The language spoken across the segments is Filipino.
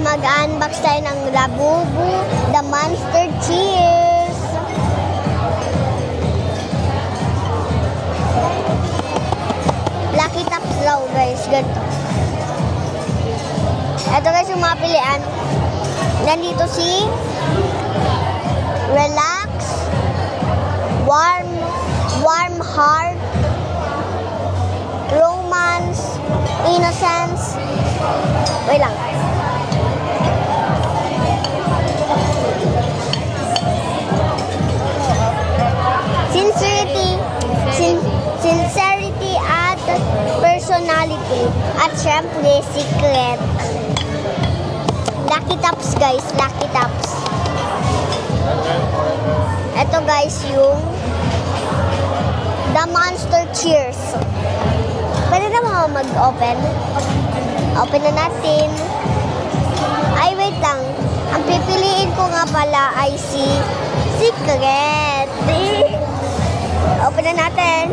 mag-unbox tayo ng Labubu, the Monster Cheers. Lucky Tops daw guys, ganito. Ito guys yung mga pilian. Nandito si Relax, Warm Heart, Romance, Innocence. Wait lang. Sincerity at personality. At syempre, secret. Lucky Tops guys, Lucky Tops. Ito guys yung The Monster Cheers. Pwede na ba mag-open? Open na natin. Ay, wait lang. Ang pipiliin ko nga pala ay si Secret. Open na natin.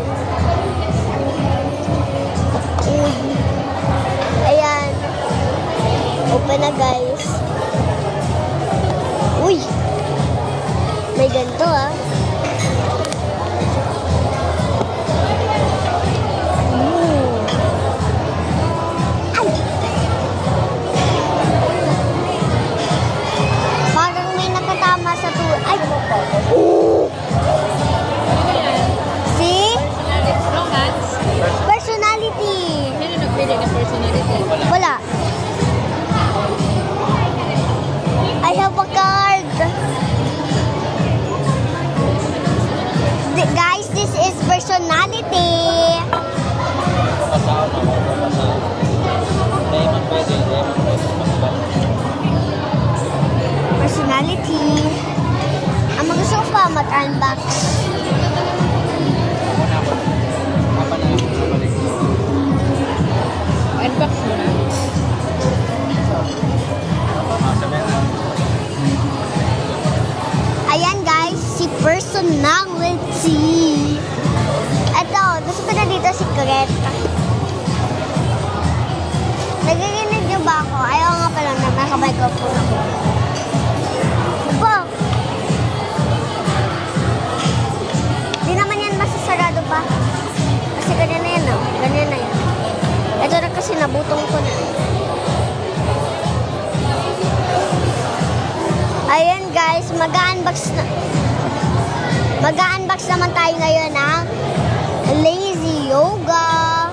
Ayan. Open na guys. Uy! May ganito ah. Parang may nakatama sa tuwa. Ay! Personality. Sino nagpili ng personality? Wala. I have a card. Guys, this is personality. Personality. Ang gusto ko pa mag-unbox. Unbox mo na. Ayan guys, si personality. Ito, gusto ko na dito si Secret. Nagigilid niyo ba ako? Ayaw nga pala na naka-microphone ako. Opo! Di naman yan masasarado pa. Kasi ganyan na yan, oh. Ganyan na yan. Ito na kasi nabutong ko na. Ayan guys, mag-unbox naman tayo ngayon ng Lazy Yoga.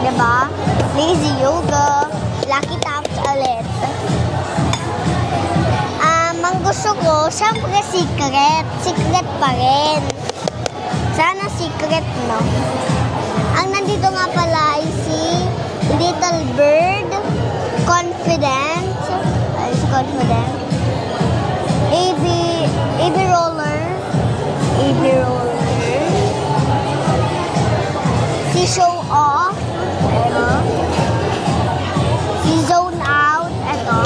Diba? Lazy Yoga. Lucky Tops ulit. Ang gusto ko, syempre secret. Secret pa rin. Sana secret, no? Ang nandito nga pala ay si Little Bird, Confident, Confident, AB Roller, si Show Off, ito, si Zone Out, ito,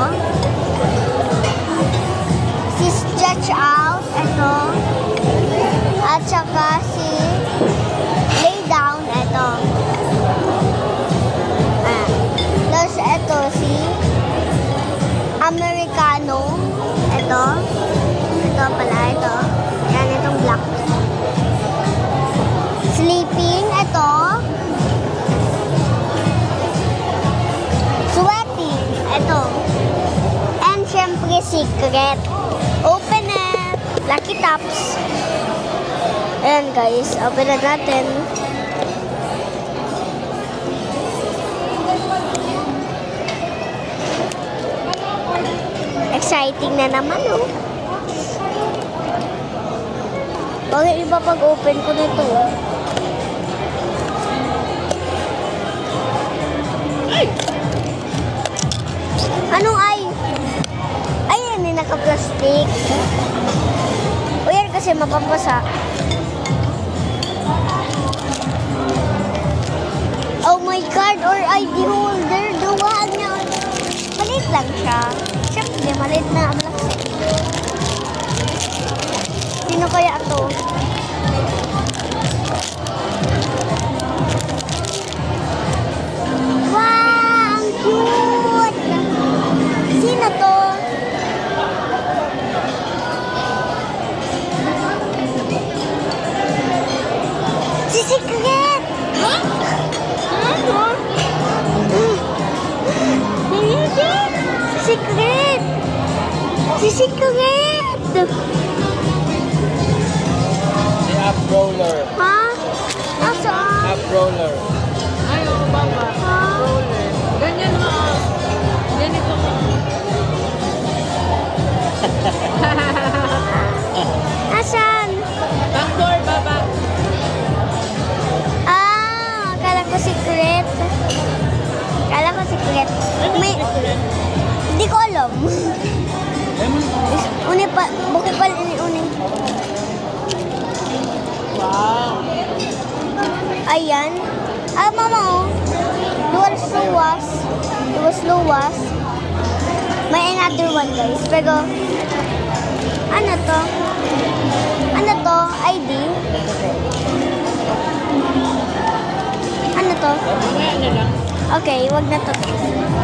si Stretch Out, ito, at saka si Lay Down, ito. Tapos ito si Americano. Ito. Ito pala. Ito. Yan, itong black. Sleeping. Ito. Sweating. Ito. And syempre, secret. Open it. Lucky Tops. Ayan guys. Open na natin. Exciting na naman, oh. Bakit iba pag-open ko nito? Ay! Anong ay? Ayan, may naka-plastic. O yan kasi mapapasa. Oh my God, or ID holder. Duwag na. Maliit lang siya. Siyempre, maliit na ang plastic. Sino kaya to? Wow! Ang cute! Secret! Si Secret! Si Up Roller. Ha? Nasaan? Up Roller. Ay, oo, baba. Ha? Roller. Ganyan mo. Ganito mo. Nasaan? Back door, baba. Ah, akala ko secret. Akala ko secret. May, hindi ko alam. Uni pa, bukit pa uni. Wow. Ayan. Ah, mama, oh. Luwas luwas. Luwas luwas. May another one, guys. Pero, ano to? Ano to? ID? Ano to? Mamaya na lang. Okay, wag na to.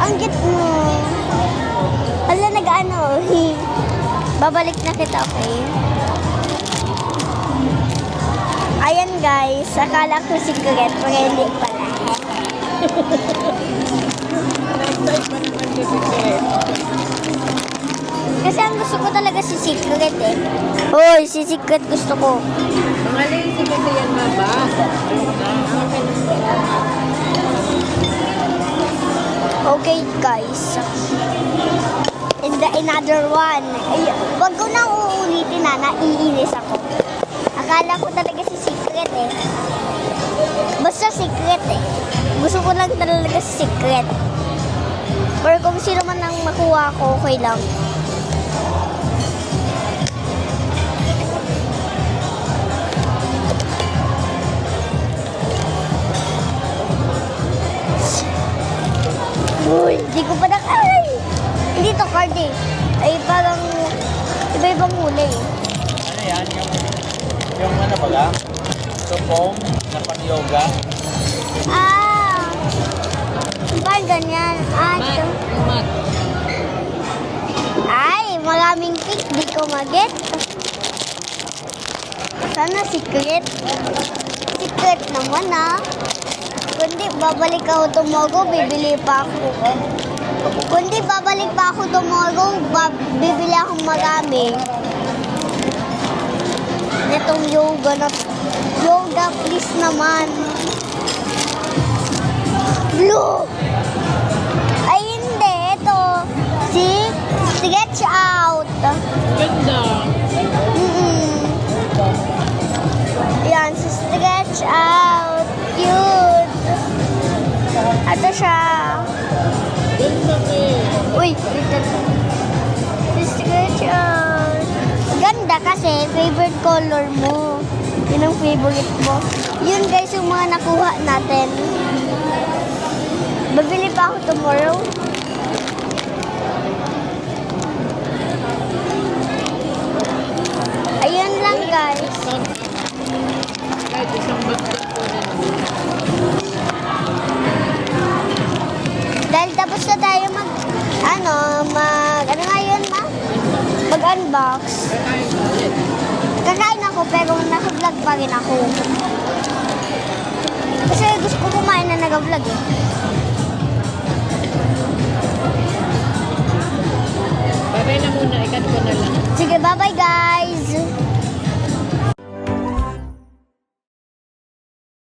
Ang cute mo. Ala, nag-ano. Babalik na kita, okay? Ayan, guys. Akala ko secret, pero hindi pala. Na-excite pa naman si Secret. Kasi ang gusto ko talaga si Secret eh. Hoy, si Secret gusto ko. Pangalan si kasi yan, baba. Okay, guys. And the another one. Ay, wag ko nang uulitin na, naiinis ako. Akala ko talaga si Secret eh. Basta Secret eh. Gusto ko lang talaga si Secret. Or kung sino man ang makuha ko, okay lang. Uy, hindi ko pa ay! Hindi to card eh. Ay, parang iba-ibang huli eh. Ano yan? Yung ano pala? Tupong na pang-yoga. Ah! Parang ganyan. Ah, Mat. ito. Mat. Ay, maraming pink. Di ko mag-get. Sana secret. Secret naman ah. Kundi babalik ako tomorrow, bibili pa ako. Kundi babalik pa ako tomorrow, bibili akong marami. Netong yoga na. Yoga, please naman. Blue! Ay, hindi. Ito. See? Stretch out. Ganda. Yan, si stretch out. Cute. Ito siya. Ganda eh. Uy, dito. Si stretch out. Ganda kasi, favorite color mo. Yun ang favorite mo. Yun guys, yung mga nakuha natin. Babili pa ako tomorrow. Ayun lang guys. Kahit isang bagay po rin. Dahil tapos na tayo ano nga yun ma? Mag-unbox. Kakain ulit. Kakain ako pero naka-vlog pa rin ako. Kasi gusto ko kumain na nag-vlog eh. Babay na muna. Ikat ko na lang. Sige, bye-bye guys!